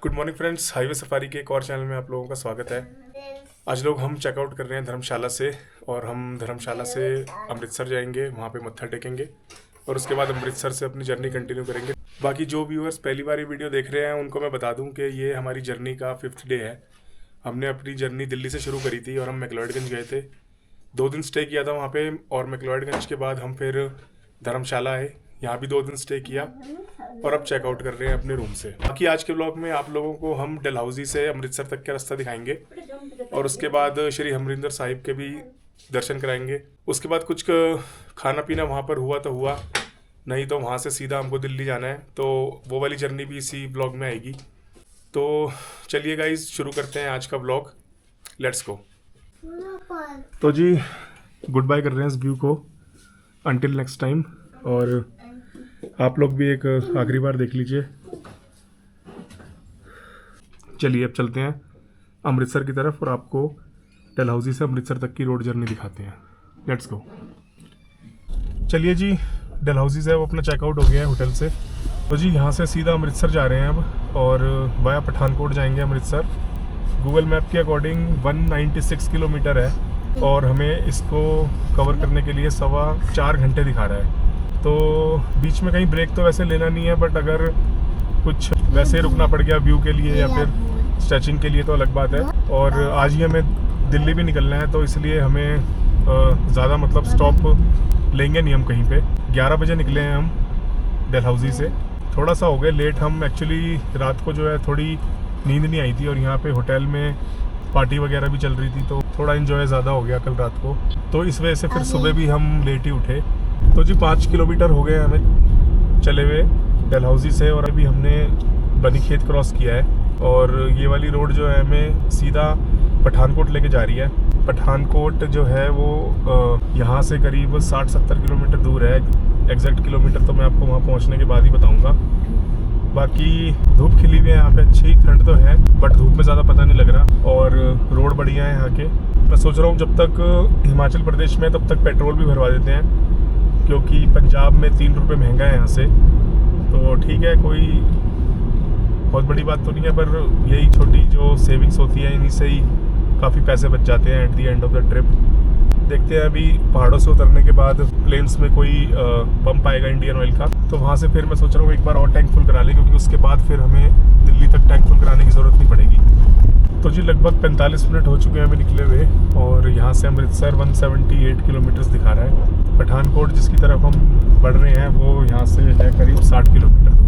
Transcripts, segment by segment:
Good morning friends, highway safari के एक और चैनल में आप लोगों का स्वागत है। आज लोग हम चेकआउट कर रहे हैं धर्मशाला से, और हम धर्मशाला से अमृतसर जाएंगे, वहाँ पे मत्था टेकेंगे और उसके बाद अमृतसर से अपनी जर्नी कंटिन्यू करेंगे। बाकी जो व्यूअर्स पहली बार ये वीडियो देख रहे हैं उनको मैं बता दूं कि ये हमारी जर्नी का 5th डे है। हमने अपनी जर्नी दिल्ली से शुरू करी थी और हम मैक्लोडगंज गए थे, 2 दिन स्टे किया था वहाँ पे, और मैक्लोडगंज के बाद हम फिर धर्मशाला आए, यहाँ भी 2 दिन स्टे किया और अब चेकआउट कर रहे हैं अपने रूम से। बाकी आज के व्लॉग में आप लोगों को हम डलहौजी से अमृतसर तक का रास्ता दिखाएंगे और उसके बाद श्री हरमंदिर साहिब के भी दर्शन कराएंगे। उसके बाद कुछ खाना पीना वहाँ पर हुआ तो हुआ, नहीं तो वहाँ से सीधा हमको दिल्ली जाना है, तो वो वाली जर्नी भी इसी ब्लॉग में आएगी। तो चलिए गाइज शुरू करते हैं आज का ब्लॉग, लेट्स गो। तो जी गुड बाय कर रहे हैं इस व्यू को, अंटिल नेक्स्ट टाइम। और आप लोग भी एक आखिरी बार देख लीजिए। चलिए अब चलते हैं अमृतसर की तरफ और आपको डलहौजी से अमृतसर तक की रोड जर्नी दिखाते हैं। Let's go. चलिए जी, डलहौजी से अब अपना चेकआउट हो गया है होटल से, तो जी यहाँ से सीधा अमृतसर जा रहे हैं अब, और वाया पठानकोट जाएंगे अमृतसर। गूगल मैप के अकॉर्डिंग 196 किलोमीटर है और हमें इसको कवर करने के लिए 4.25 घंटे दिखा रहा है। तो बीच में कहीं ब्रेक तो वैसे लेना नहीं है, बट अगर कुछ वैसे रुकना पड़ गया व्यू के लिए या फिर स्ट्रेचिंग के लिए तो अलग बात है। और आज ही हमें दिल्ली भी निकलना है, तो इसलिए हमें ज़्यादा मतलब स्टॉप लेंगे नहीं हम कहीं पे। 11 बजे निकले हैं हम डलहौजी से, थोड़ा सा हो गए लेट हम। एक्चुअली रात को जो है थोड़ी नींद नहीं आई थी और यहाँ पे होटल में पार्टी वगैरह भी चल रही थी, तो थोड़ा इन्जॉय ज़्यादा हो गया कल रात को, तो इस वजह से फिर सुबह भी हम लेट ही उठे। तो जी 5 किलोमीटर हो गए हमें चले हुए डलहौजी से, और अभी हमने बनी खेत क्रॉस किया है और ये वाली रोड जो है हमें सीधा पठानकोट लेके जा रही है। पठानकोट जो है वो यहाँ से करीब 60-70 किलोमीटर दूर है। एग्जैक्ट किलोमीटर तो मैं आपको वहाँ पहुँचने के बाद ही बताऊँगा। बाकी धूप खिली हुई है यहाँ पे, अच्छी ठंड तो है बट धूप में ज़्यादा पता नहीं लग रहा, और रोड बढ़िया है यहाँ के। मैं सोच रहा हूँ जब तक हिमाचल प्रदेश में तब तक पेट्रोल भी भरवा देते हैं, क्योंकि पंजाब में 3 रुपये महंगा है यहाँ से, तो ठीक है, कोई बहुत बड़ी बात तो नहीं है, पर यही छोटी जो सेविंग्स होती है इन्हीं से ही काफ़ी पैसे बच जाते हैं at the end of the trip. देखते हैं अभी पहाड़ों से उतरने के बाद प्लेन्स में कोई पंप आएगा इंडियन ऑयल का, तो वहाँ से फिर मैं सोच रहा हूँ एक बार और टैंक फुल करा लें, क्योंकि उसके बाद फिर हमें दिल्ली तक टैंक फुल कराने की ज़रूरत नहीं पड़ेगी। तो जी लगभग 45 मिनट हो चुके हैं हमें निकले हुए, और यहाँ से अमृतसर 178 किलोमीटर्स दिखा रहा है। पठानकोट जिसकी तरफ हम बढ़ रहे हैं वो यहाँ से है करीब 60 किलोमीटर दूर।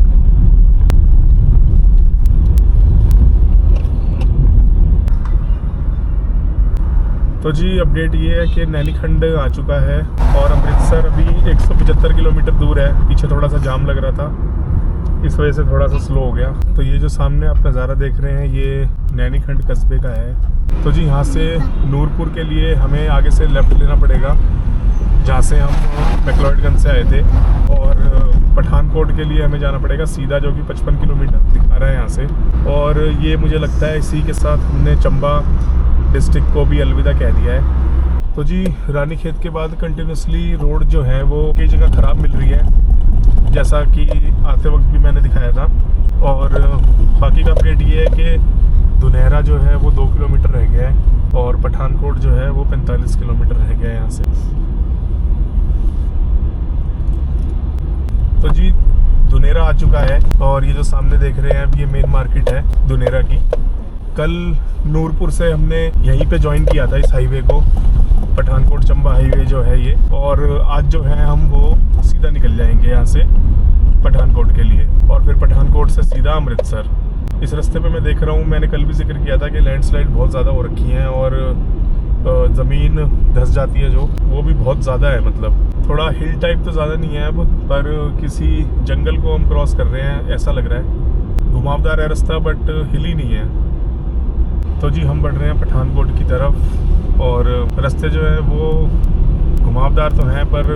तो जी अपडेट ये है कि नैनीखंड आ चुका है और अमृतसर अभी 175 किलोमीटर दूर है। पीछे थोड़ा सा जाम लग रहा था, इस वजह से थोड़ा सा स्लो हो गया। तो ये जो सामने आप नज़ारा देख रहे हैं ये नैनीखंड कस्बे का है। तो जी यहाँ से नूरपुर के लिए हमें आगे से लेफ़्ट लेना पड़ेगा, जहाँ से हम मैक्लोडगंज से आए थे, और पठानकोट के लिए हमें जाना पड़ेगा सीधा, जो कि 55 किलोमीटर दिखा रहा है यहाँ से। और ये मुझे लगता है इसी के साथ हमने चंबा डिस्ट्रिक्ट को भी अलविदा कह दिया है। तो जी रानीखेत के बाद कंटिन्यूसली रोड जो है वो कई जगह ख़राब मिल रही है, जैसा कि आते वक्त भी मैंने दिखाया था। और बाकी का अपडेट ये है कि दुनहरा जो है वो 2 किलोमीटर रह गया है और पठानकोट जो है वो 45 किलोमीटर रह गया है यहाँ से। तो जी दुनेरा आ चुका है, और ये जो सामने देख रहे हैं अब ये मेन मार्केट है दुनेरा की। कल नूरपुर से हमने यहीं पे ज्वाइन किया था इस हाईवे को, पठानकोट चंबा हाईवे जो है ये, और आज जो है हम वो सीधा निकल जाएंगे यहाँ से पठानकोट के लिए, और फिर पठानकोट से सीधा अमृतसर। इस रास्ते पे मैं देख रहा हूँ, मैंने कल भी जिक्र किया था कि लैंडस्लाइड बहुत ज़्यादा हो रखी हैं और ज़मीन धंस जाती है, जो वो भी बहुत ज़्यादा है। मतलब थोड़ा हिल टाइप तो ज़्यादा नहीं है अब, पर किसी जंगल को हम क्रॉस कर रहे हैं ऐसा लग रहा है। घुमावदार है रास्ता बट हिली नहीं है। तो जी हम बढ़ रहे हैं पठानकोट की तरफ, और रास्ते जो है वो घुमावदार तो हैं पर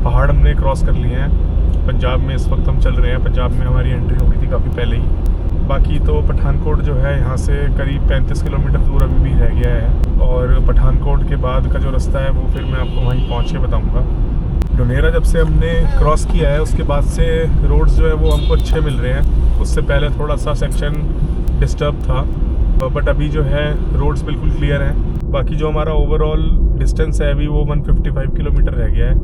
पहाड़ हमने क्रॉस कर लिए हैं। पंजाब में इस वक्त हम चल रहे हैं, पंजाब में हमारी एंट्री हो गई थी काफ़ी पहले ही। बाकी तो पठानकोट जो है यहाँ से करीब 35 किलोमीटर दूर अभी भी रह गया है, और पठानकोट के बाद का जो रास्ता है वो फिर मैं आपको वहीं पहुँच के बताऊँगा। डोनेरा जब से हमने क्रॉस किया है उसके बाद से रोड्स जो है वो हमको अच्छे मिल रहे हैं। उससे पहले थोड़ा सा सेक्शन डिस्टर्ब था, बट अभी जो है रोड्स बिल्कुल क्लियर हैं। बाकी जो हमारा ओवरऑल डिस्टेंस है अभी वो 155 किलोमीटर रह गया है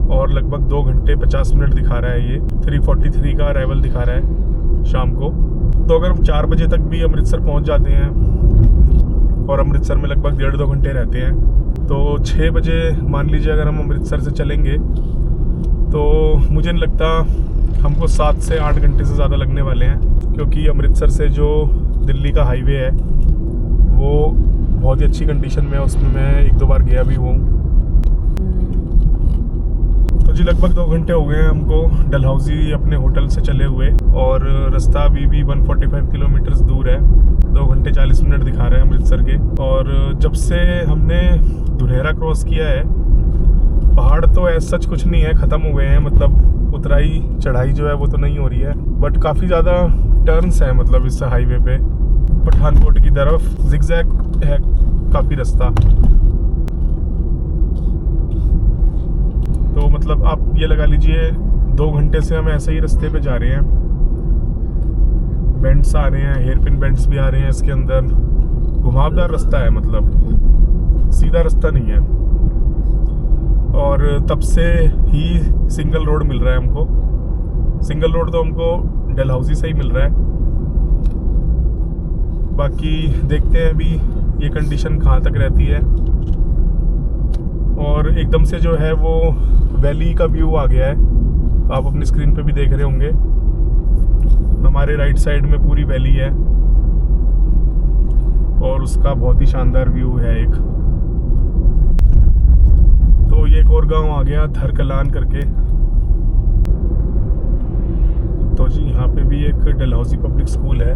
और लगभग 2 घंटे 50 मिनट दिखा रहा है। ये 3:43 का अराइवल दिखा रहा है शाम को। तो अगर हम 4 बजे तक भी अमृतसर पहुंच जाते हैं और अमृतसर में लगभग 1.5-2 घंटे रहते हैं, तो 6 बजे मान लीजिए अगर हम अमृतसर से चलेंगे तो मुझे नहीं लगता हमको 7 से 8 घंटे से ज़्यादा लगने वाले हैं, क्योंकि अमृतसर से जो दिल्ली का हाईवे है वो बहुत ही अच्छी कंडीशन में है। उसमें मैं 1-2 बार गया भी हूँ। तो जी लगभग 2 घंटे हो गए हैं हमको डलहौजी अपने होटल से चले हुए, और रास्ता अभी भी 145 किलोमीटर दूर है। 2 घंटे 40 मिनट दिखा रहे हैं अमृतसर के। और जब से हमने दुल्हेरा क्रॉस किया है, पहाड़ तो ऐसा सच कुछ नहीं है, ख़त्म हो गए हैं। मतलब उतराई चढ़ाई जो है वो तो नहीं हो रही है, बट काफ़ी ज़्यादा टर्न्स हैं मतलब इस हाईवे पे। पठानकोट की तरफ जिगजैग है काफ़ी रास्ता। तो मतलब आप ये लगा लीजिए 2 घंटे से हम ऐसे ही रास्ते पे जा रहे हैं। बेंड्स आ रहे हैं, हेयर पिन बेंड्स भी आ रहे हैं इसके अंदर। घुमावदार रास्ता है, मतलब सीधा रास्ता नहीं है। और तब से ही सिंगल रोड मिल रहा है हमको। सिंगल रोड तो हमको डलहौजी से ही मिल रहा है। बाकी देखते हैं अभी ये कंडीशन कहाँ तक रहती है। और एकदम से जो है वो वैली का व्यू आ गया है, आप अपनी स्क्रीन पे भी देख रहे होंगे। हमारे राइट साइड में पूरी वैली है और उसका बहुत ही शानदार व्यू है एक। तो ये एक और गांव आ गया धरकलान करके। तो जी यहाँ पे भी एक डलहौजी पब्लिक स्कूल है,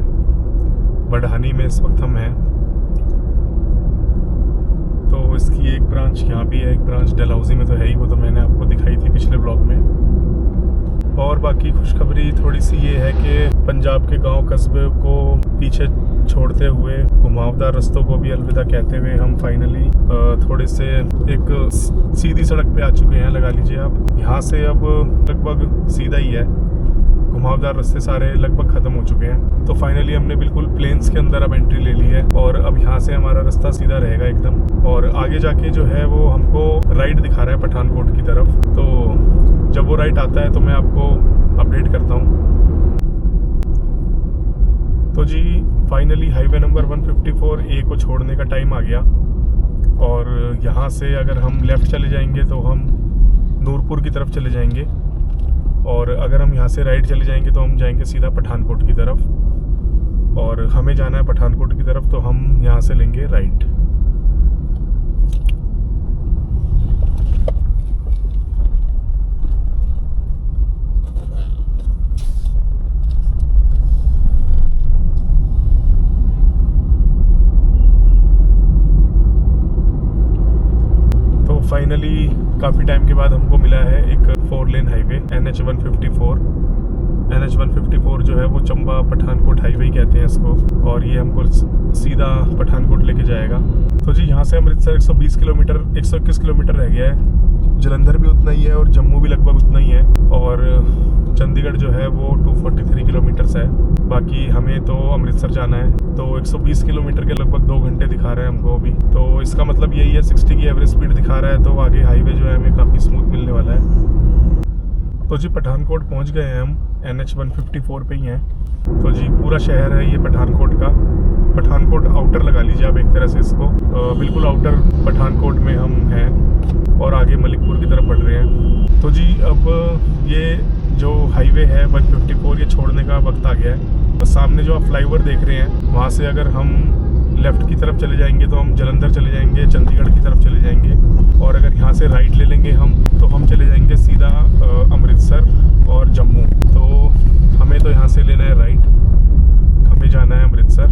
बढ़ानी में इस वक्त हम हैं। तो इसकी एक ब्रांच यहाँ भी है, एक ब्रांच डलहौजी में तो है ही, वो तो मैंने आपको दिखाई थी पिछले ब्लॉग में। और बाकी खुशखबरी थोड़ी सी ये है कि पंजाब के गांव कस्बे को पीछे छोड़ते हुए, घुमावदार रास्तों को भी अलविदा कहते हुए हम फाइनली थोड़े से एक सीधी सड़क पे आ चुके हैं, लगा लीजिए आप। यहाँ से अब लगभग सीधा ही है, घुमावदार रास्ते सारे लगभग ख़त्म हो चुके हैं। तो फाइनली हमने बिल्कुल प्लेन्स के अंदर अब एंट्री ले ली है और अब यहाँ से हमारा रास्ता सीधा रहेगा एकदम। और आगे जाके जो है वो हमको राइट दिखा रहा है पठानकोट की तरफ। तो जब वो राइट आता है तो मैं आपको अपडेट करता हूँ। तो जी फाइनली हाईवे नंबर 154A को छोड़ने का टाइम आ गया। और यहाँ से अगर हम लेफ़्ट चले जाएंगे तो हम नूरपुर की तरफ चले जाएंगे, और अगर हम यहाँ से राइट चले जाएंगे तो हम जाएंगे सीधा पठानकोट की तरफ। और हमें जाना है पठानकोट की तरफ, तो हम यहाँ से लेंगे राइट। तो फाइनली काफ़ी टाइम के बाद हमको मिला है एक 4 लेन हाईवे NH 154। NH 154 जो है वो चंबा पठानकोट हाईवे कहते हैं इसको, और ये हमको सीधा पठानकोट लेके जाएगा। तो जी यहाँ से अमृतसर 121 किलोमीटर रह गया है। जलंधर भी उतना ही है और जम्मू भी लगभग उतना ही है, और चंडीगढ़ जो है वो 243 किलोमीटर्स है। बाकी हमें तो अमृतसर जाना है, तो 120 किलोमीटर के लगभग 2 घंटे दिखा रहे हैं हमको अभी। तो इसका मतलब यही है 60 की एवरेज स्पीड दिखा रहा है, तो आगे हाईवे जो है हमें काफ़ी स्मूथ मिलने वाला है। तो जी पठानकोट पहुंच गए हैं हम, NH 154 पे ही हैं। तो जी पूरा शहर है ये पठानकोट का। पठानकोट आउटर लगा लीजिए आप एक तरह से इसको, बिल्कुल आउटर पठानकोट में हम हैं और आगे मलिकपुर की तरफ बढ़ रहे हैं। तो जी अब ये जो हाईवे है 154 ये छोड़ने का वक्त आ गया है। तो सामने जो आप फ्लाईओवर देख रहे हैं, वहाँ से अगर हम लेफ़्ट की तरफ चले जाएंगे तो हम जलंधर चले जाएंगे, चंडीगढ़ की तरफ चले जाएंगे। और अगर यहाँ से राइट ले लेंगे हम, तो हम चले जाएंगे सीधा अमृतसर और जम्मू। तो हमें तो यहाँ से लेना है राइट, हमें जाना है अमृतसर,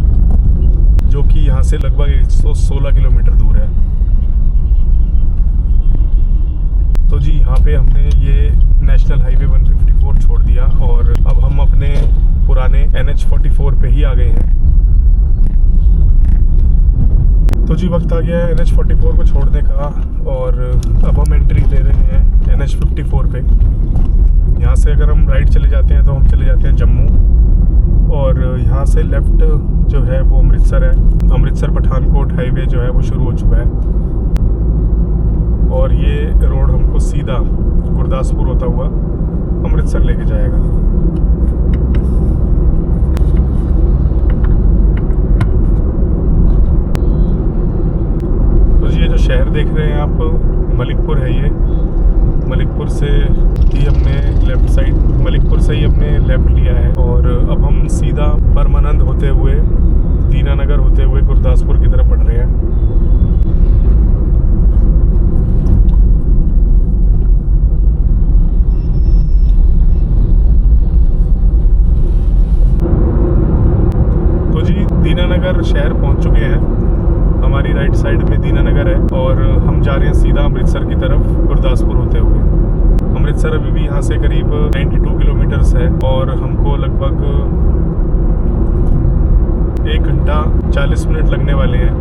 जो कि यहाँ से लगभग 116 किलोमीटर दूर है। तो जी यहाँ पे हमने ये नेशनल हाईवे 154 छोड़ दिया और अब हम अपने पुराने NH 44 पे ही आ गए हैं। तो जी वक्त आ गया है NH 44 को छोड़ने का, और अब हम एंट्री ले रहे हैं NH 54 पे। यहाँ से अगर हम राइट चले जाते हैं तो हम चले जाते हैं जम्मू, और यहाँ से लेफ़्ट जो है वो अमृतसर है। अमृतसर पठानकोट हाईवे जो है वो शुरू हो चुका है और ये रोड हमको सीधा गुरदासपुर होता हुआ अमृतसर लेके जाएगा। तो जी ये जो शहर देख रहे हैं आप, मलिकपुर है ये। मलिकपुर से ही हमने लेफ़्ट साइड, मलिकपुर से ही हमने लेफ़्ट लिया है और अब हम सीधा परमानंद होते हुए, दीनानगर होते हुए गुरदासपुर की तरफ बढ़ रहे हैं। तो जी दीनानगर शहर पहुंच चुके हैं। हमारी राइट साइड में दीनानगर है और हम जा रहे हैं सीधा अमृतसर की तरफ गुरदासपुर होते हुए। अमृतसर अभी भी यहाँ से करीब 92 किलोमीटर्स है और हमको लगभग 1 घंटा 40 मिनट लगने वाले हैं।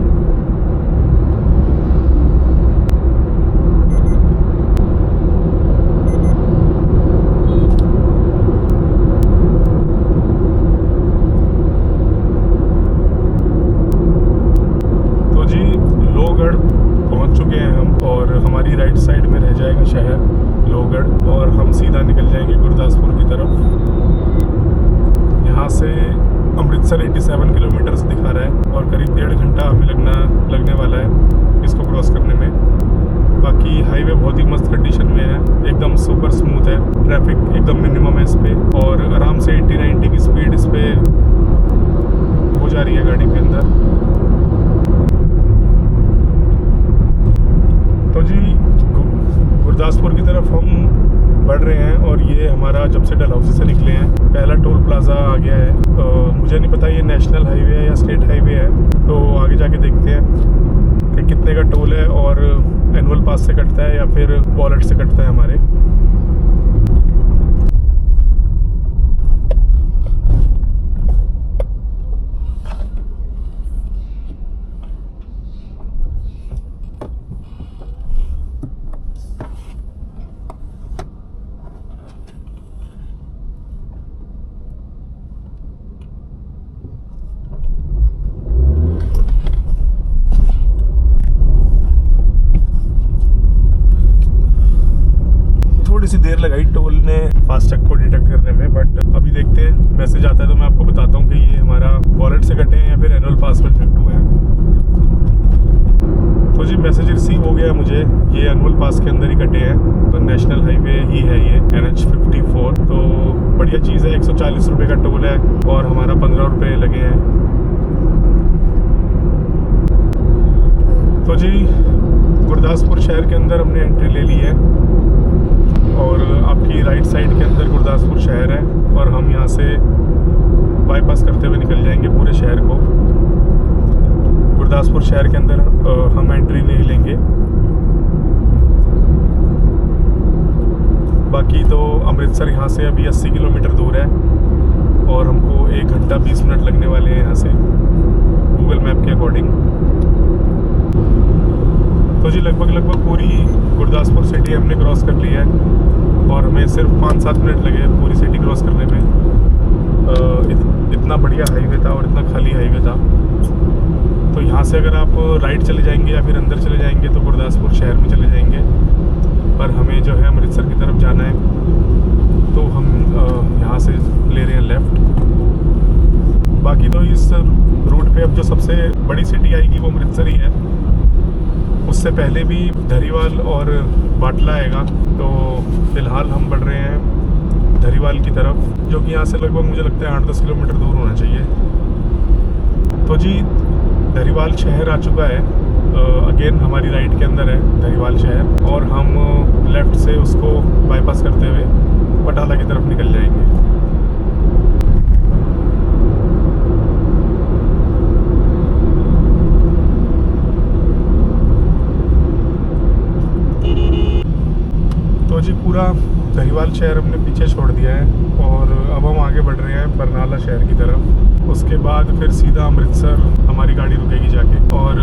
तो जी लोहगढ़ पहुँच चुके हैं हम और हमारी राइट साइड में रह जाएगा शहर लोहगढ़ और हम सीधा निकल जाएंगे गुरदासपुर की तरफ। यहाँ से अमृतसर 87 किलोमीटर्स दिखा रहा है और करीब 1.5 घंटा हमें लगने वाला है इसको क्रॉस करने में। बाकी हाईवे बहुत ही मस्त कंडीशन में है, एकदम सुपर स्मूथ है, ट्रैफिक एकदम मिनिमम है इस पर और आराम से 80-90 की स्पीड इस पर हो जा रही है गाड़ी के अंदर। तो जी गुरदासपुर की तरफ हम बढ़ रहे हैं और ये हमारा जब से डलहौजी से निकले हैं पहला टोल प्लाज़ा आ गया है। मुझे नहीं पता ये नेशनल हाईवे है या स्टेट हाईवे है, तो आगे जाके देखते हैं कि कितने का टोल है और एनुअल पास से कटता है या फिर वॉलेट से कटता है हमारे। थोड़ी सी देर लगाई टोल ने फास्टैग को डिटेक्ट करने में, बट अभी देखते हैं मैसेज आता है तो मैं आपको बताता हूँ कि ये हमारा वॉलेट से कटे हैं या फिर एनुअल पास में डिटेक्ट हुए हैं। तो जी मैसेज रिसीव हो गया मुझे, ये एनुअल पास के अंदर ही कटे हैं, तो नेशनल हाईवे ही है ये NH 54। तो बढ़िया चीज़ है, 140 रुपये का टोल है और हमारा 15 रुपये लगे हैं। तो जी गुरदासपुर शहर के अंदर हमने एंट्री ले ली है और आपकी राइट साइड के अंदर गुरदासपुर शहर है और हम यहाँ से बाईपास करते हुए निकल जाएंगे पूरे शहर को। गुरदासपुर शहर के अंदर हम एंट्री नहीं लेंगे। बाकी तो अमृतसर यहाँ से अभी 80 किलोमीटर दूर है और हमको 1 घंटा 20 मिनट लगने वाले हैं यहाँ से गूगल मैप के अकॉर्डिंग। तो जी लगभग पूरी गुरदासपुर सिटी हमने क्रॉस कर ली है और हमें सिर्फ 5-7 मिनट लगे पूरी सिटी क्रॉस करने में। इतना बढ़िया हाईवे था और इतना खाली हाईवे था। तो यहाँ से अगर आप राइट चले जाएंगे या फिर अंदर चले जाएंगे तो गुरदासपुर शहर में चले जाएंगे, पर हमें जो है अमृतसर की तरफ जाना है तो हम यहाँ से ले रहे हैं लेफ़्ट। बाकी तो इस रूट पे अब जो सबसे बड़ी सिटी आएगी वो अमृतसर ही है, उससे पहले भी धरीवाल और बाटला आएगा। तो फ़िलहाल हम बढ़ रहे हैं धरीवाल की तरफ, जो कि यहाँ से लगभग मुझे लगता है 8-10 किलोमीटर दूर होना चाहिए। तो जी धरीवाल शहर आ चुका है, अगेन हमारी राइट के अंदर है धरीवाल शहर और हम लेफ़्ट से उसको बाईपास करते हुए बटाला की तरफ निकल जाएंगे। तो जी पूरा धरीवाल शहर हमने पीछे छोड़ दिया है और अब हम आगे बढ़ रहे हैं बरनाला शहर की तरफ। उसके बाद फिर सीधा अमृतसर हमारी गाड़ी रुकेगी जाके और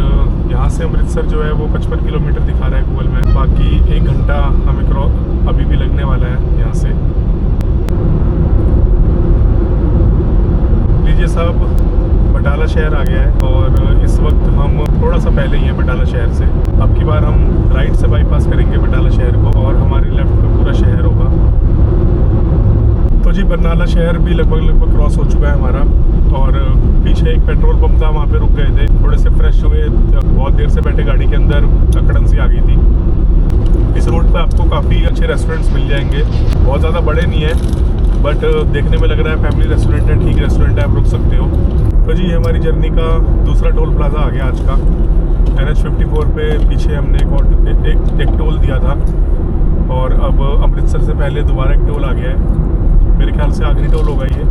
यहाँ से अमृतसर जो है वो 55 किलोमीटर दिखा रहा है गूगल मैप। बाकी 1 घंटा हमें अभी भी लगने वाला है यहाँ से। ये सब बटाला शहर आ गया है और इस वक्त हम थोड़ा सा पहले ही हैं बटाला शहर से। अब की बार हम राइट से बाईपास करेंगे बटाला शहर को और हमारे लेफ्ट में पूरा शहर होगा। तो जी बरनाला शहर भी लगभग क्रॉस हो चुका है हमारा और पीछे एक पेट्रोल पंप था, वहाँ पे रुक गए थे, थोड़े से फ्रेश हुए। बहुत देर से बैठे गाड़ी के अंदर, अकड़न सी आ गई थी। इस रोड पे आपको काफ़ी अच्छे रेस्टोरेंट्स मिल जाएंगे, बहुत ज़्यादा बड़े नहीं है बट देखने में लग रहा है फैमिली रेस्टोरेंट है, ठीक रेस्टोरेंट है, आप रुक सकते हो। तो जी हमारी जर्नी का दूसरा टोल प्लाजा आ गया आज का। NH54 पे पीछे हमने एक टोल दिया था और अब अमृतसर से पहले दोबारा एक टोल आ गया है। मेरे ख्याल से आखिरी टोल होगा ये।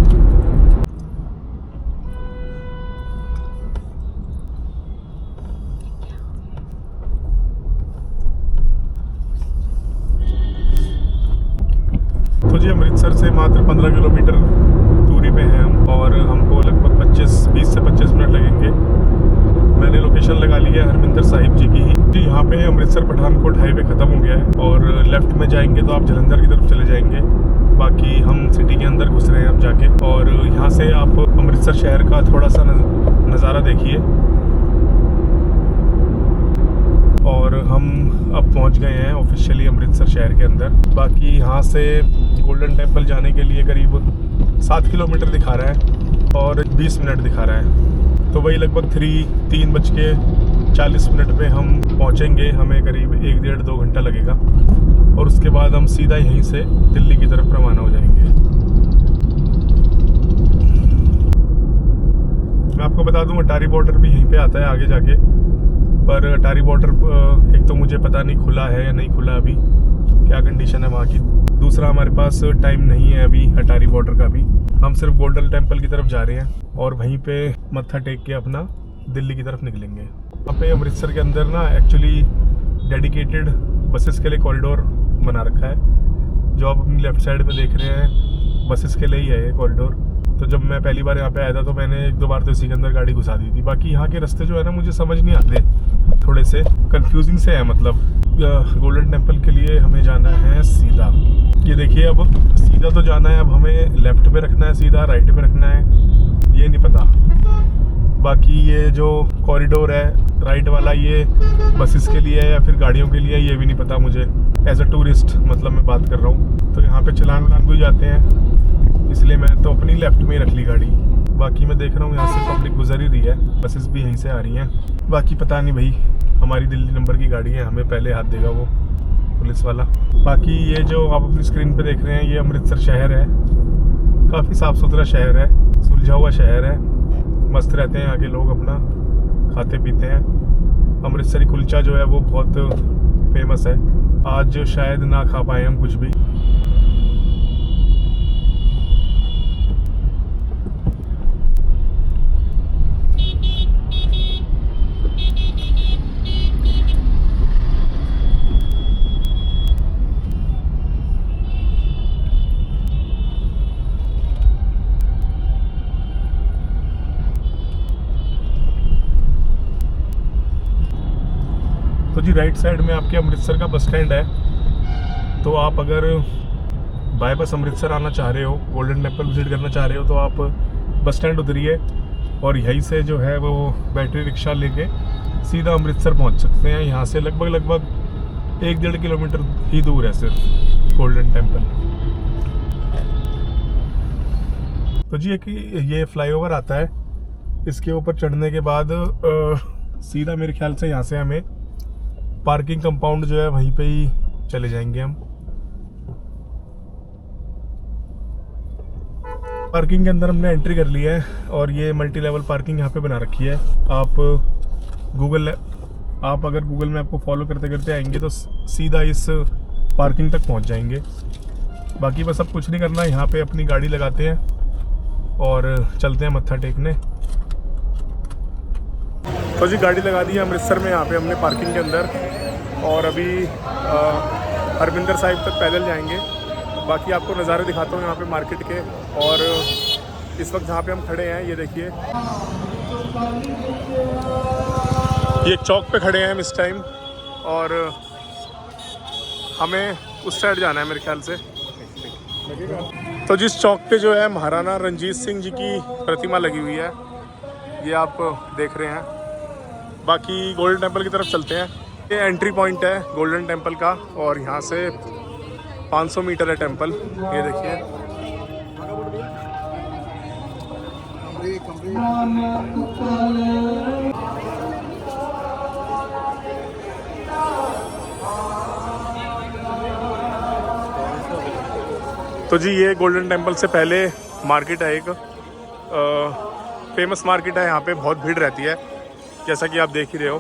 तो जी अमृतसर से मात्र 15 किलोमीटर दूरी पे हैं हम और हमको लगभग 20 से 25 मिनट लगेंगे। मैंने लोकेशन लगा ली है हरमिंदर साहिब जी की ही। जी यहाँ पे अमृतसर पठानकोट हाईवे ख़त्म हो गया है और लेफ़्ट में जाएंगे तो आप जलंधर की तरफ चले जाएंगे। बाकी हम सिटी के अंदर घुस रहे हैं अब जाके और यहाँ से आप अमृतसर शहर का थोड़ा सा नज़ारा देखिए। और हम अब पहुंच गए हैं ऑफिशियली अमृतसर शहर के अंदर। बाकी यहाँ से गोल्डन टेम्पल जाने के लिए करीब 7 किलोमीटर दिखा रहा है और 20 मिनट दिखा रहा है। तो वही लगभग 3:40 पे हम पहुँचेंगे। हमें करीब 1-1.5-2 घंटा लगेगा और उसके बाद हम सीधा यहीं से दिल्ली की तरफ रवाना हो जाएंगे। मैं आपको बता दूँ अटारी बॉर्डर भी यहीं पे आता है आगे जाके, पर अटारी बॉर्डर एक तो मुझे पता नहीं खुला है या नहीं खुला, अभी क्या कंडीशन है वहाँ की। दूसरा हमारे पास टाइम नहीं है अभी अटारी बॉर्डर का भी। हम सिर्फ गोल्डन टेम्पल की तरफ जा रहे हैं और वहीं पे मत्था टेक के अपना दिल्ली की तरफ निकलेंगे। यहाँ पे अमृतसर के अंदर ना एक्चुअली डेडिकेटेड बसेस के लिए कॉरिडोर बना रखा है। जो आप अपनी लेफ्ट साइड में देख रहे हैं बसेस के लिए ही है ये कॉरिडोर। तो जब मैं पहली बार यहाँ पे आया था तो मैंने 1-2 बार तो इसी के अंदर गाड़ी घुसा दी थी। बाकी यहाँ के रास्ते जो है ना मुझे समझ नहीं आते, थोड़े से कंफ्यूजिंग से है। मतलब गोल्डन टेम्पल के लिए हमें जाना है सीधा, ये देखिए। अब सीधा तो जाना है, अब हमें लेफ्ट में रखना है सीधा, राइट में रखना है, ये नहीं पता। बाकी ये जो कॉरिडोर है राइट वाला, ये बसेस के लिए है या फिर गाड़ियों के लिए, ये भी नहीं पता मुझे। एज अ टूरिस्ट मतलब मैं बात कर रहा हूँ। तो यहाँ पे चलान वलान भी जाते हैं, इसलिए मैं तो अपनी लेफ्ट में ही रख ली गाड़ी। बाकी मैं देख रहा हूँ यहाँ से पब्लिक गुजर ही रही है, बसेस भी यहीं से आ रही हैं। बाकी पता नहीं भाई, हमारी दिल्ली नंबर की गाड़ी है, हमें पहले हाथ देगा वो पुलिस वाला। बाकी ये जो आप अपनी स्क्रीन पे देख रहे हैं ये अमृतसर शहर है। काफ़ी साफ़ सुथरा शहर है, सुलझा हुआ शहर है, मस्त रहते हैं यहाँ के लोग, अपना खाते पीते हैं। अमृतसरी कुलचा जो है वो बहुत फेमस है। आज शायद ना खा पाए हम कुछ भी। तो जी राइट साइड में आपके अमृतसर का बस स्टैंड है। तो आप अगर बाय बस अमृतसर आना चाह रहे हो, गोल्डन टेम्पल विजिट करना चाह रहे हो, तो आप बस स्टैंड उतरिए और यहीं से जो है वो बैटरी रिक्शा लेके सीधा अमृतसर पहुंच सकते हैं। यहाँ से लगभग 1-1.5 किलोमीटर ही दूर है सिर्फ गोल्डन टेम्पल। तो जी ये फ्लाईओवर आता है, इसके ऊपर चढ़ने के बाद सीधा मेरे ख्याल से यहाँ से हमें पार्किंग कंपाउंड जो है वहीं पे ही चले जाएंगे हम। पार्किंग के अंदर हमने एंट्री कर ली है और ये मल्टी लेवल पार्किंग यहाँ पे बना रखी है। आप अगर गूगल मैप को फॉलो करते करते आएंगे तो सीधा इस पार्किंग तक पहुँच जाएंगे। बाकी बस अब कुछ नहीं करना, यहाँ पे अपनी गाड़ी लगाते हैं और चलते हैं मत्था टेकने। तो जी गाड़ी लगा दी है अमृतसर में यहाँ पे हमने पार्किंग के अंदर और अभी हरमिंदर साहिब तक पैदल जाएंगे। बाकी आपको नज़ारे दिखाता हूँ यहाँ पे मार्केट के। और इस वक्त जहाँ पे हम खड़े हैं ये देखिए, ये चौक पे खड़े हैं हम इस टाइम और हमें उस साइड जाना है मेरे ख्याल से। तो जिस चौक पे जो है महाराणा रंजीत सिंह जी की प्रतिमा लगी हुई है, ये आप देख रहे हैं। बाकी गोल्डन टेम्पल की तरफ चलते हैं। ये एंट्री पॉइंट है गोल्डन टेम्पल का और यहाँ से 500 मीटर है टेम्पल। ये देखिए। तो जी ये गोल्डन टेम्पल से पहले मार्केट है, एक फेमस मार्केट है। यहाँ पे बहुत भीड़ रहती है, जैसा कि आप देख ही रहे हो।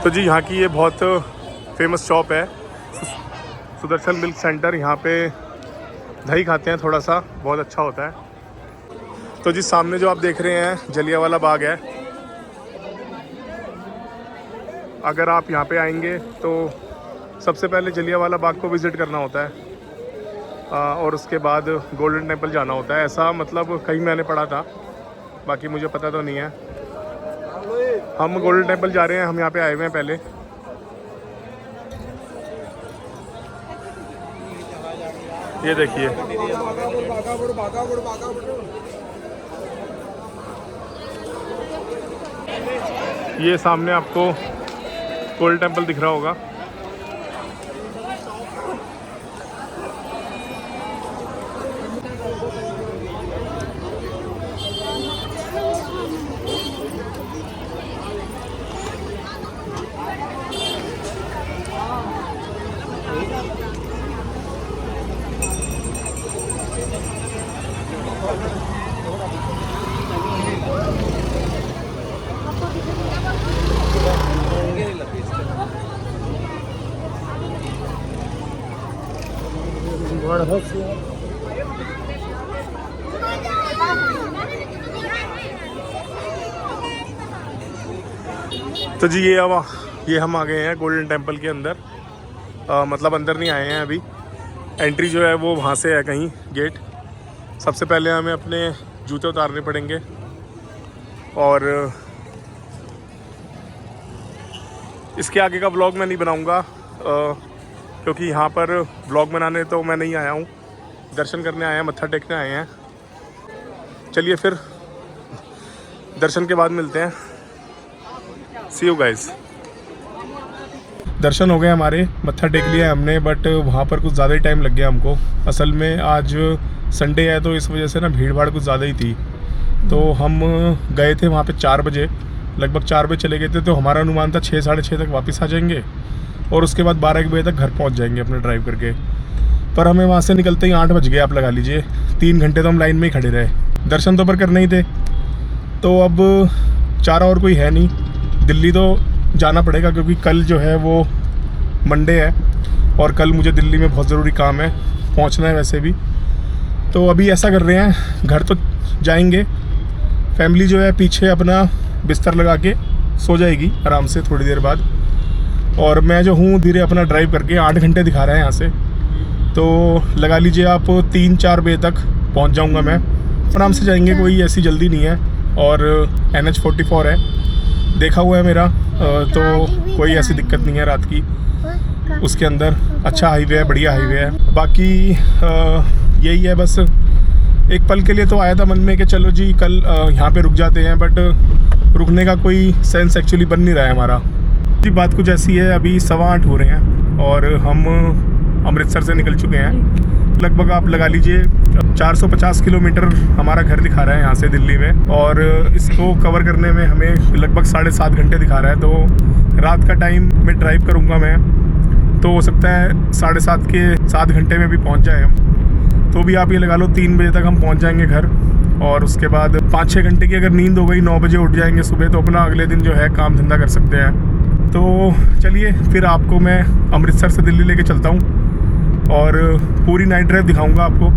तो जी यहाँ की ये बहुत फेमस शॉप है, सुदर्शन मिल्क सेंटर। यहाँ पे दही खाते हैं थोड़ा सा, बहुत अच्छा होता है। तो जी सामने जो आप देख रहे हैं जलियांवाला बाग है। अगर आप यहाँ पे आएंगे तो सबसे पहले जलियांवाला बाग को विज़िट करना होता है और उसके बाद गोल्डन टेम्पल जाना होता है। ऐसा मतलब कहीं मैंने पढ़ा था, बाकी मुझे पता तो नहीं है। हम गोल्डन टेम्पल जा रहे हैं, हम यहाँ पे आए हुए हैं पहले। ये देखिए, ये सामने आपको गोल्डन टेम्पल दिख रहा होगा। तो जी ये हम आ गए हैं गोल्डन टेम्पल के अंदर। मतलब अंदर नहीं आए हैं अभी। एंट्री जो है वो वहाँ से है कहीं गेट। सबसे पहले हमें अपने जूते उतारने पड़ेंगे और इसके आगे का व्लॉग मैं नहीं बनाऊँगा क्योंकि यहाँ पर व्लॉग बनाने तो मैं नहीं आया हूँ, दर्शन करने आए हैं, मत्था टेकने आए हैं। चलिए फिर दर्शन के बाद मिलते हैं। सी यू गाइस। दर्शन हो गए हमारे, मत्था टेक लिया हमने, बट वहाँ पर कुछ ज़्यादा ही टाइम लग गया हमको। असल में आज संडे है तो इस वजह से ना भीड़ भाड़ कुछ ज़्यादा ही थी। तो हम गए थे वहाँ पे 4 बजे, लगभग 4 बजे चले गए थे। तो हमारा अनुमान था 6 साढ़े 6 तक वापस आ जाएंगे और उसके बाद 12 बजे तक घर पहुँच जाएंगे अपने ड्राइव करके। पर हमें वहाँ से निकलते ही 8 बज गए, आप लगा लीजिए। 3 घंटे तो हम लाइन में ही खड़े रहे। दर्शन तो पर करने ही थे, तो अब चारा और कोई है नहीं, दिल्ली तो जाना पड़ेगा क्योंकि कल जो है वो मंडे है और कल मुझे दिल्ली में बहुत ज़रूरी काम है, पहुंचना है वैसे भी। तो अभी ऐसा कर रहे हैं, घर तो जाएंगे, फैमिली जो है पीछे अपना बिस्तर लगा के सो जाएगी आराम से थोड़ी देर बाद, और मैं जो हूँ धीरे अपना ड्राइव करके 8 घंटे दिखा रहा है यहाँ से, तो लगा लीजिए आप 3-4 बजे तक पहुँच जाऊँगा मैं। आराम से जाएंगे, कोई ऐसी जल्दी नहीं है। और NH-44 है, देखा हुआ है मेरा, तो कोई ऐसी दिक्कत नहीं है रात की उसके अंदर। अच्छा हाईवे है, बढ़िया हाईवे है। बाकी यही है बस। एक पल के लिए तो आया था मन में कि चलो जी कल यहाँ पे रुक जाते हैं, बट रुकने का कोई सेंस एक्चुअली बन नहीं रहा है हमारा जी। बात कुछ ऐसी है, अभी 8:15 हो रहे हैं और हम अमृतसर से निकल चुके हैं। लगभग आप लगा लीजिए 450 किलोमीटर हमारा घर दिखा रहा है यहाँ से दिल्ली में, और इसको कवर करने में हमें लगभग 7.5 घंटे दिखा रहा है। तो रात का टाइम में ड्राइव करूँगा मैं, तो हो सकता है 7:30 के 7 घंटे में भी पहुँच जाए हम। तो भी आप ये लगा लो 3 बजे तक हम पहुँच जाएंगे घर, और उसके बाद 5-6 घंटे की अगर नींद हो गई, 9 बजे उठ जाएंगे सुबह, तो अपना अगले दिन जो है काम धंधा कर सकते हैं। तो चलिए फिर आपको मैं अमृतसर से दिल्ली लेके चलता हूँ और पूरी नाइट ड्राइव दिखाऊंगा आपको।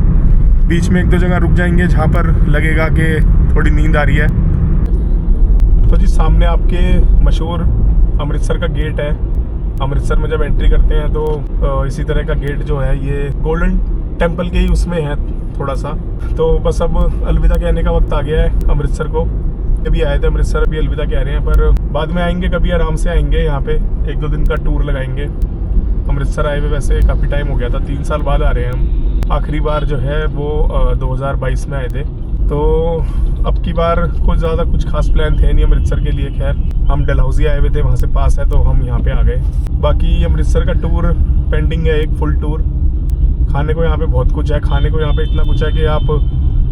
बीच में 1-2 जगह रुक जाएंगे जहाँ पर लगेगा कि थोड़ी नींद आ रही है। तो जी सामने आपके मशहूर अमृतसर का गेट है। अमृतसर में जब एंट्री करते हैं तो इसी तरह का गेट जो है ये गोल्डन टेम्पल के ही उसमें है थोड़ा सा। तो बस अब अलविदा कहने का वक्त आ गया है अमृतसर को। अभी आए थे अमृतसर, अभी अलविदा कह रहे हैं, पर बाद में आएंगे कभी, आराम से आएंगे यहाँ पे, 1-2 दिन का टूर लगाएंगे। अमृतसर आए हुए वैसे काफ़ी टाइम हो गया था, 3 साल बाद आ रहे हैं हम। आखिरी बार जो है वो 2022 में आए थे। तो अब की बार कुछ खास प्लान थे नहीं अमृतसर के लिए। खैर हम डलहौजी आए हुए थे, वहाँ से पास है तो हम यहाँ पे आ गए। बाकी अमृतसर का टूर पेंडिंग है, एक फुल टूर। खाने को यहाँ पे बहुत कुछ है, खाने को यहाँ पे इतना कुछ है कि आप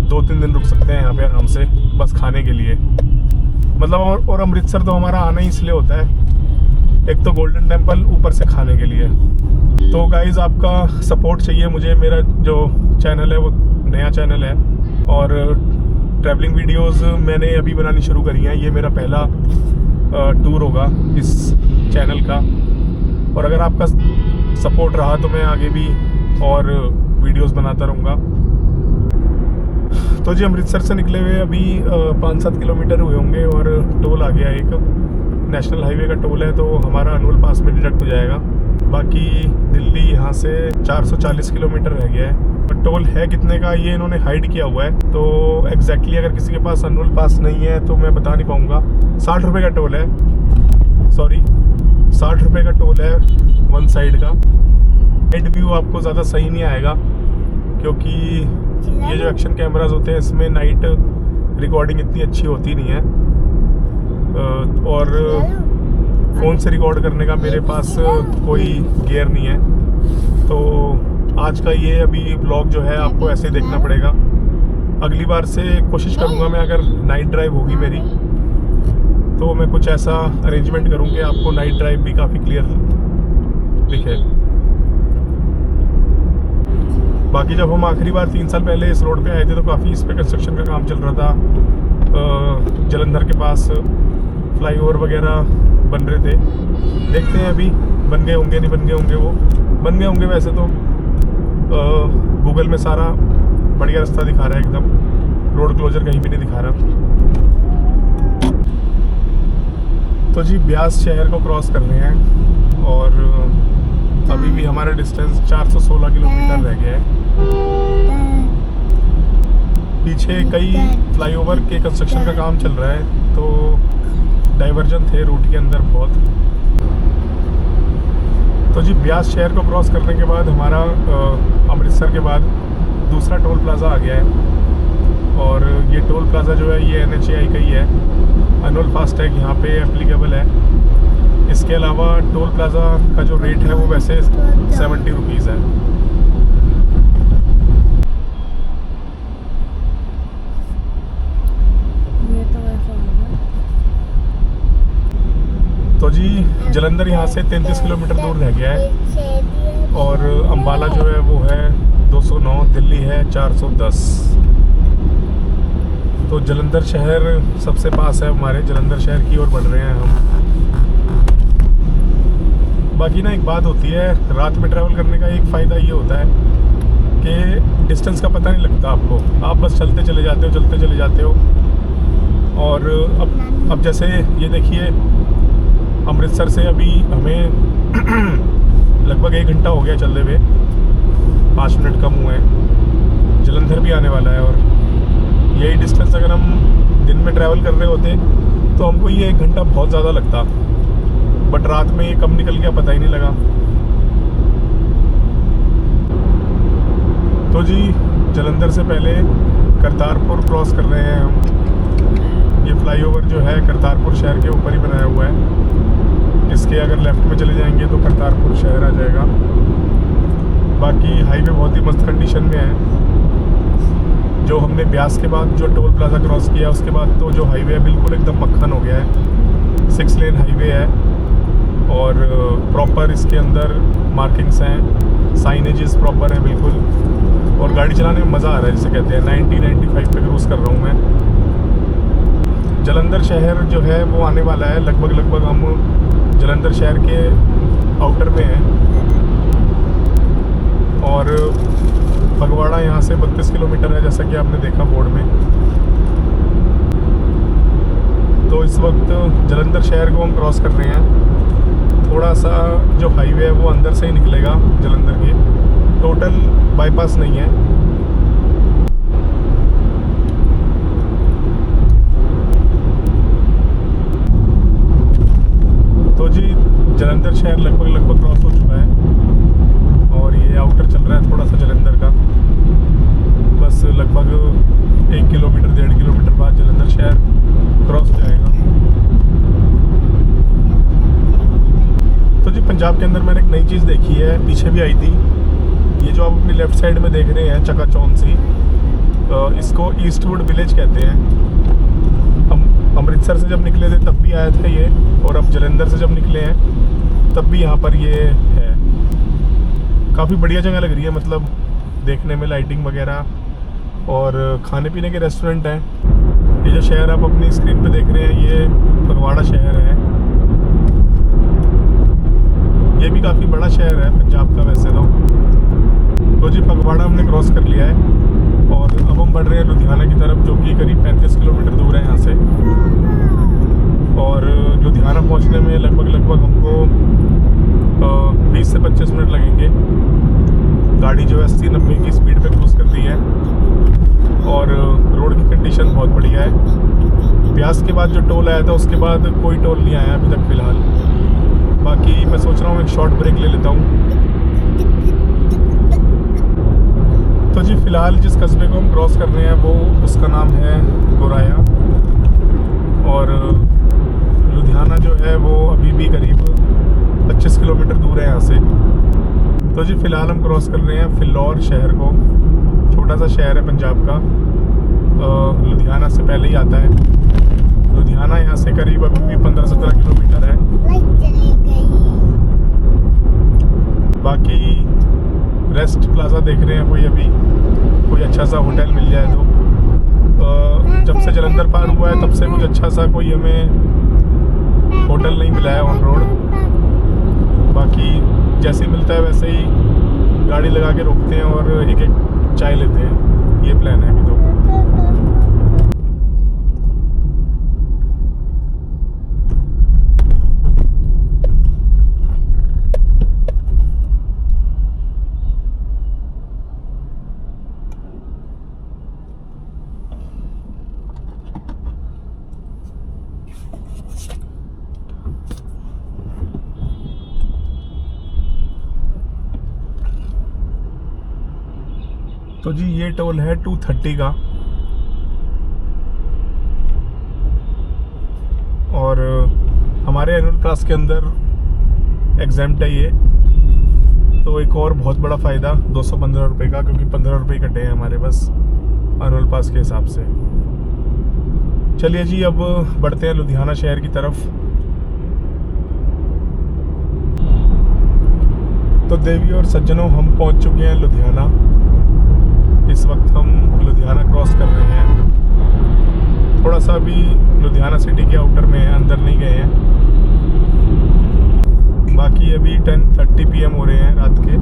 2-3 दिन रुक सकते हैं यहाँ पे आराम से, बस खाने के लिए। मतलब और अमृतसर तो हमारा आना ही इसलिए होता है, एक तो गोल्डन टेम्पल, ऊपर से खाने के लिए। तो गाइज़ आपका सपोर्ट चाहिए मुझे। मेरा जो चैनल है वो नया चैनल है और ट्रैवलिंग वीडियोस मैंने अभी बनानी शुरू करी हैं। ये मेरा पहला टूर होगा इस चैनल का, और अगर आपका सपोर्ट रहा तो मैं आगे भी और वीडियोस बनाता रहूँगा। तो जी अमृतसर से निकले हुए अभी 5-7 किलोमीटर हुए होंगे और टोल आ गया, एक नेशनल हाईवे का टोल है, तो हमारा अनोल पास में डिडक्ट हो जाएगा। बाकी दिल्ली यहाँ से 440 किलोमीटर रह गया है। और टोल है कितने का ये इन्होंने हाइड किया हुआ है, तो एग्जैक्टली अगर किसी के पास अनोल पास नहीं है तो मैं बता नहीं पाऊँगा। 60 रुपये का टोल है, सॉरी 60 रुपये का टोल है वन साइड का। नाइट व्यू आपको ज़्यादा सही नहीं आएगा क्योंकि ये जो एक्शन कैमराज होते हैं इसमें नाइट रिकॉर्डिंग इतनी अच्छी होती नहीं है, और फ़ोन से रिकॉर्ड करने का मेरे पास कोई गियर नहीं है। तो आज का ये अभी ब्लॉग जो है आपको ऐसे ही देखना पड़ेगा। अगली बार से कोशिश करूँगा मैं, अगर नाइट ड्राइव होगी मेरी तो मैं कुछ ऐसा अरेंजमेंट करूँ कि आपको नाइट ड्राइव भी काफ़ी क्लियर दिखे। बाकी जब हम आखिरी बार 3 साल पहले इस रोड पे आए थे तो काफ़ी इस पे कंस्ट्रक्शन का काम चल रहा था। जलंधर के पास फ्लाईओवर वगैरह बन रहे थे। देखते हैं अभी बन गए होंगे नहीं बन गए होंगे, वो बन गए होंगे वैसे तो। गूगल में सारा बढ़िया रास्ता दिखा रहा है, एकदम रोड क्लोजर कहीं भी नहीं दिखा रहा। तो जी ब्यास शहर को क्रॉस कर रहे हैं और अभी भी हमारा डिस्टेंस 416 किलोमीटर रह गया है। पीछे कई फ्लाईओवर के कंस्ट्रक्शन का काम चल रहा है, तो डाइवर्जन थे रूट के अंदर बहुत। तो जी ब्यास शहर को क्रॉस करने के बाद हमारा अमृतसर के बाद दूसरा टोल प्लाज़ा आ गया है, और ये टोल प्लाज़ा जो है ये NHAI का ही है। अनोल फास्टैग यहाँ पे एप्लीकेबल है। इसके अलावा टोल प्लाज़ा का जो रेट है वो वैसे 70 रुपीज़ है। तो जी जलंधर यहाँ से 33 किलोमीटर दूर रह गया है, और अंबाला जो है वो है 209, दिल्ली है 410। तो जलंधर शहर सबसे पास है हमारे, जलंधर शहर की ओर बढ़ रहे हैं हम। बाकी ना एक बात होती है रात में ट्रैवल करने का, एक फ़ायदा ये होता है कि डिस्टेंस का पता नहीं लगता आपको, आप बस चलते चले जाते हो। और अब जैसे ये देखिए अमृतसर से अभी हमें लगभग 1 घंटा हो गया चलते हुए, 5 मिनट कम हुए हैं। जलंधर भी आने वाला है, और यही डिस्टेंस अगर हम दिन में ट्रैवल कर रहे होते तो हमको ये 1 घंटा बहुत ज़्यादा लगता, बट रात में ये कब निकल गया पता ही नहीं लगा। तो जी जलंधर से पहले करतारपुर क्रॉस कर रहे हैं हम। ये फ्लाईओवर जो है करतारपुर शहर के ऊपर ही बनाया हुआ है। इसके अगर लेफ़्ट में चले जाएंगे तो करतारपुर शहर आ जाएगा। बाकी हाईवे बहुत ही मस्त कंडीशन में है। जो हमने ब्यास के बाद जो टोल प्लाज़ा क्रॉस किया उसके बाद तो जो हाईवे है बिल्कुल एकदम मक्खन हो गया है। 6 लेन हाईवे है, और प्रॉपर इसके अंदर मार्किंग्स हैं, साइनेजेस प्रॉपर हैं बिल्कुल, और गाड़ी चलाने में मज़ा आ रहा है जिसे कहते हैं। 90-95 पे क्रूज़ कर रहा हूँ मैं। जलंधर शहर जो है वो आने वाला है, लगभग हम जलंधर शहर के आउटर में हैं, और फगवाड़ा यहाँ से 32 किलोमीटर है जैसा कि आपने देखा बोर्ड में। तो तो इस वक्त जलंधर शहर को हम क्रॉस कर रहे हैं। थोड़ा सा जो हाईवे है वो अंदर से ही निकलेगा जलंधर के, टोटल बाईपास नहीं है। तो जी जलंधर शहर लगभग क्रॉस हो चुका है और ये आउटर चल रहा है थोड़ा सा जलंधर का। बस लगभग 1 किलोमीटर 1.5 किलोमीटर बाद जलंधर शहर क्रॉस हो जाएगा। तो जी पंजाब के अंदर मैंने एक नई चीज़ देखी है, पीछे भी आई थी। ये जो आप अपनी लेफ़्ट साइड में देख रहे हैं चकाचौंध सी, इसको ईस्टवुड विलेज कहते हैं। हम अमृतसर से जब निकले थे तब भी आया था ये, और अब जलंधर से जब निकले हैं तब भी यहाँ पर ये है। काफ़ी बढ़िया जगह लग रही है, मतलब देखने में, लाइटिंग वगैरह, और खाने पीने के रेस्टोरेंट हैं। ये जो शहर आप अपनी स्क्रीन पे देख रहे हैं ये फगवाड़ा शहर है। ये भी काफ़ी बड़ा शहर है पंजाब का वैसे तो जी फगवाड़ा हमने क्रॉस कर लिया है और अब हम बढ़ रहे हैं लुधियाना की तरफ, जो कि करीब 35 किलोमीटर दूर है यहाँ से। और लुधियाना पहुँचने में लगभग हमको 20 से 25 मिनट लगेंगे। गाड़ी जो है 80-90 की स्पीड पे क्रूज कर रही है और रोड की कंडीशन बहुत बढ़िया है। ब्यास के बाद जो टोल आया था उसके बाद कोई टोल नहीं आया अभी तक फ़िलहाल। बाकी मैं सोच रहा हूँ एक शॉर्ट ब्रेक ले लेता हूँ। तो जी फ़िलहाल जिस कस्बे को हम क्रॉस कर रहे हैं वो उसका नाम है गोराया, और लुधियाना जो है वो अभी भी करीब 25 किलोमीटर दूर है यहाँ से। तो जी फ़िलहाल हम क्रॉस कर रहे हैं फिल्लौर शहर को, छोटा सा शहर है पंजाब का, लुधियाना से पहले ही आता है। लुधियाना यहाँ से करीब अभी भी 15-17 किलोमीटर है। बाकी रेस्ट प्लाजा देख रहे हैं कोई अच्छा सा होटल मिल जाए तो। जब से जलंधर पार हुआ है तब से कुछ अच्छा सा कोई हमें होटल नहीं मिला है ऑन रोड। बाकी जैसे मिलता है वैसे ही गाड़ी लगा के रोकते हैं और एक चाय लेते हैं, ये प्लान है अभी तो। तो जी ये टोल है 230 का, और हमारे एनुअल पास के अंदर एग्जैम्प्ट है ये। तो एक और बहुत बड़ा फ़ायदा 215 रुपये का, क्योंकि 15 रुपये कटे हैं हमारे बस एनुअल पास के हिसाब से। चलिए जी अब बढ़ते हैं लुधियाना शहर की तरफ। तो देवी और सज्जनों हम पहुंच चुके हैं लुधियाना। इस वक्त हम लुधियाना क्रॉस कर रहे हैं। थोड़ा सा अभी लुधियाना सिटी के आउटर में है, अंदर नहीं गए हैं। बाकी अभी 10:30 PM हो रहे हैं रात के।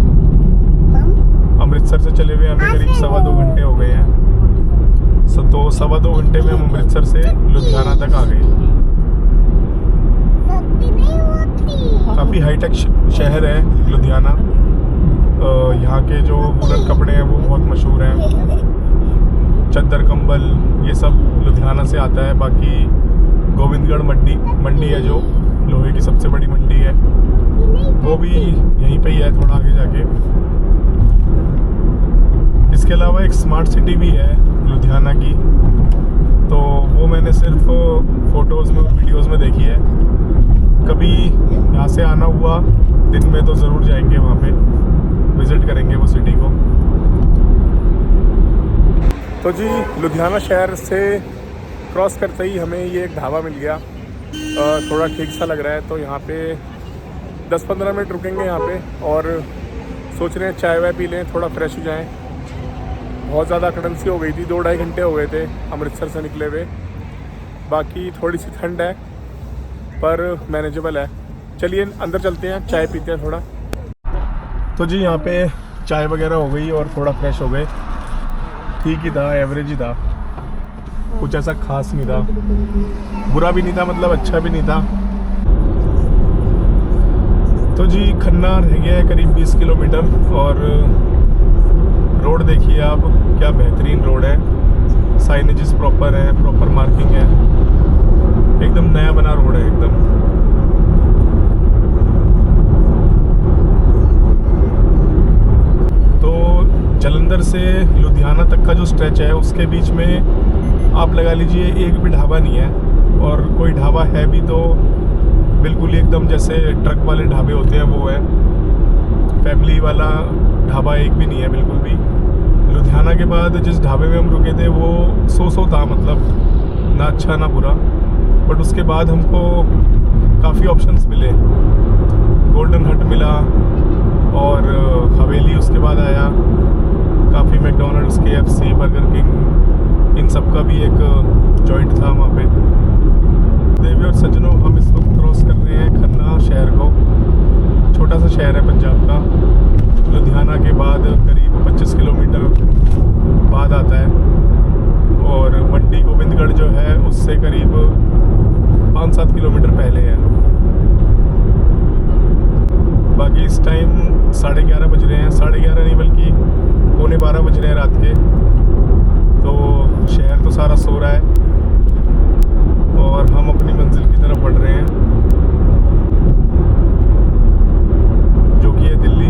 अमृतसर से चले हुए हमें करीब 2.25 घंटे हो गए हैं। तो 2.25 घंटे में हम अमृतसर से लुधियाना तक आ गए। काफ़ी हाईटेक शहर है लुधियाना। यहाँ के जो वूलन कपड़े हैं वो बहुत मशहूर हैं। चद्दर कंबल ये सब लुधियाना से आता है। बाकी गोविंदगढ़ मंडी है जो लोहे की सबसे बड़ी मंडी है, वो भी यहीं पे ही है थोड़ा आगे जाके। इसके अलावा एक स्मार्ट सिटी भी है लुधियाना की, तो वो मैंने सिर्फ फ़ोटोज़ में और वीडियोज़ में देखी है। कभी यहाँ से आना हुआ दिन में तो ज़रूर जाएंगे वहाँ पे, विज़िट करेंगे वो सिटी को। तो जी लुधियाना शहर से क्रॉस करते ही हमें ये एक ढाबा मिल गया। थोड़ा ठीक सा लग रहा है, तो यहाँ पे 10-15 मिनट रुकेंगे यहाँ पे और सोच रहे हैं चाय वाय पी लें, थोड़ा फ्रेश हो जाएं। बहुत ज़्यादा अकड़न सी हो गई थी, 2-2.5 घंटे हो गए थे अमृतसर से निकले हुए। बाकी थोड़ी सी ठंड है पर मैनेजेबल है। चलिए अंदर चलते हैं, चाय पीते हैं थोड़ा। तो जी यहाँ पे चाय वगैरह हो गई और थोड़ा फ्रेश हो गए। ठीक ही था, एवरेज ही था। कुछ ऐसा खास नहीं था, बुरा भी नहीं था मतलब अच्छा भी नहीं था। तो जी खन्ना रह गया है करीब 20 किलोमीटर और रोड देखिए आप, क्या बेहतरीन रोड है, साइनेजेस प्रॉपर है, प्रॉपर मार्किंग है, एकदम नया बना रोड है एकदम। तो जलंधर से लुधियाना तक का जो स्ट्रेच है उसके बीच में आप लगा लीजिए एक भी ढाबा नहीं है, और कोई ढाबा है भी तो बिल्कुल ही एकदम जैसे ट्रक वाले ढाबे होते हैं वो है, फैमिली वाला ढाबा एक भी नहीं है बिल्कुल भी। लुधियाना के बाद जिस ढाबे में हम रुके थे वो सो था, मतलब ना अच्छा ना बुरा, बट उसके बाद हमको काफ़ी ऑप्शंस मिले, गोल्डन हट मिला और हवेली उसके बाद आया, काफ़ी मैकडोनल्ड्स, KFC, बर्गर किंग, इन सब का भी एक जॉइंट था वहाँ पे। देवी और सज्जनों, हम इस वक्त क्रॉस कर रहे हैं खन्ना शहर को, छोटा सा शहर है पंजाब का, लुधियाना के बाद करीब 25 किलोमीटर बाद आता है, और मंडी गोविंदगढ़ जो है उससे करीब 5-7 किलोमीटर पहले है। बाकी इस टाइम 11:30 बज रहे हैं, 11:30 नहीं बल्कि 11:45 बज रहे हैं रात के। तो शहर तो सारा सो रहा है और हम अपनी मंजिल की तरफ बढ़ रहे हैं जो कि है दिल्ली।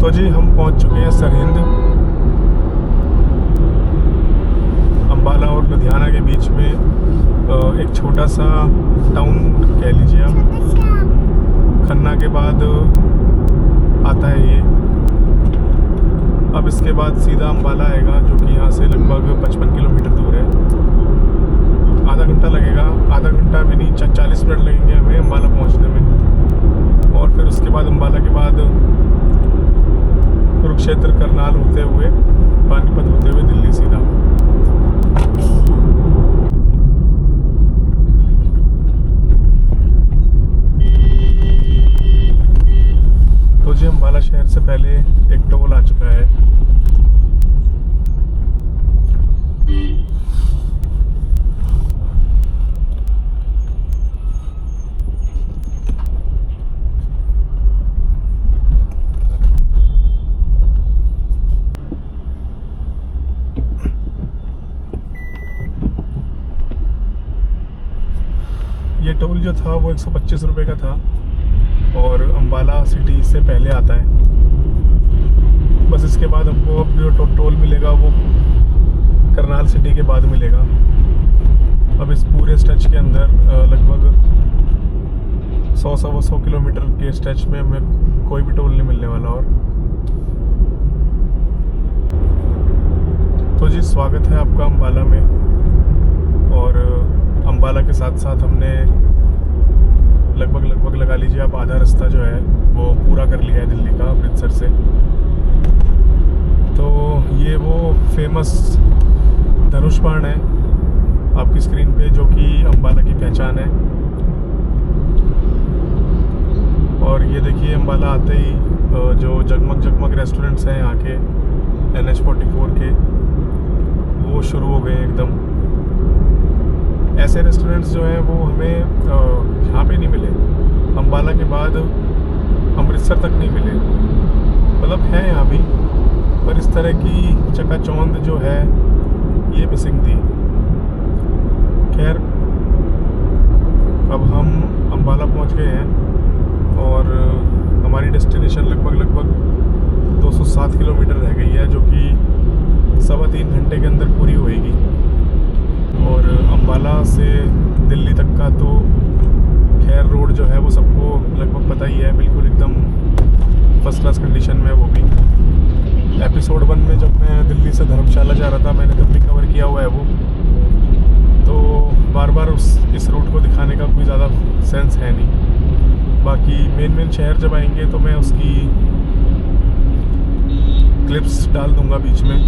तो जी हम पहुंच चुके हैं सरहिंद, अम्बाला और लुधियाना के बीच में एक छोटा सा टाउन कह लीजिए आप। खन्ना के बाद आता है ये, अब इसके बाद सीधा अम्बाला आएगा जो कि यहाँ से लगभग 55 किलोमीटर दूर है। आधा घंटा लगेगा, आधा घंटा भी नहीं, 40 मिनट लगेंगे हमें अम्बाला पहुँचने में। और फिर उसके बाद अम्बाला के बाद कुरुक्षेत्र, करनाल होते हुए, पानीपत होते हुए दिल्ली सीधा। तो जी अम्बाला शहर से पहले एक टोल आ चुका है। ये टोल जो था वो 125 रुपये का था और अम्बाला सिटी से पहले आता है। बस इसके बाद हमको अब जो टोल मिलेगा वो करनाल सिटी के बाद मिलेगा। अब इस पूरे स्ट्रेच के अंदर लगभग 100 किलोमीटर के स्ट्रेच में हमें कोई भी टोल नहीं मिलने वाला। और तो जी स्वागत है आपका अम्बाला में, और अम्बाला के साथ साथ हमने लगभग लगा लीजिए आप आधा रास्ता जो है वो पूरा कर लिया है दिल्ली का, अमृतसर से। तो ये वो फेमस धनुष बाण है आपकी स्क्रीन पे जो कि अम्बाला की पहचान है। और ये देखिए अम्बाला आते ही जो जगमग रेस्टोरेंट्स हैं यहाँ के NH44 के, वो शुरू हो गए एकदम। ऐसे रेस्टोरेंट्स जो हैं वो हमें यहाँ पे नहीं मिले, अम्बाला के बाद अमृतसर तक नहीं मिले, मतलब हैं यहाँ भी, पर इस तरह की चकाचौंध जो है ये मिसिंग थी। खैर अब हम अम्बाला पहुँच गए हैं और हमारी डेस्टिनेशन लगभग 207 किलोमीटर रह गई है, जो कि 3.25 घंटे के अंदर पूरी होएगी। और अम्बाला से दिल्ली तक का तो खैर रोड जो है वो सबको लगभग पता ही है, बिल्कुल एकदम फर्स्ट क्लास कंडीशन में। वो भी एपिसोड 1 में जब मैं दिल्ली से धर्मशाला जा रहा था मैंने तब भी कवर किया हुआ है वो, तो बार बार इस रूट को दिखाने का कोई ज़्यादा सेंस है नहीं। बाकी मेन शहर जब आएंगे तो मैं उसकी क्लिप्स डाल दूंगा बीच में।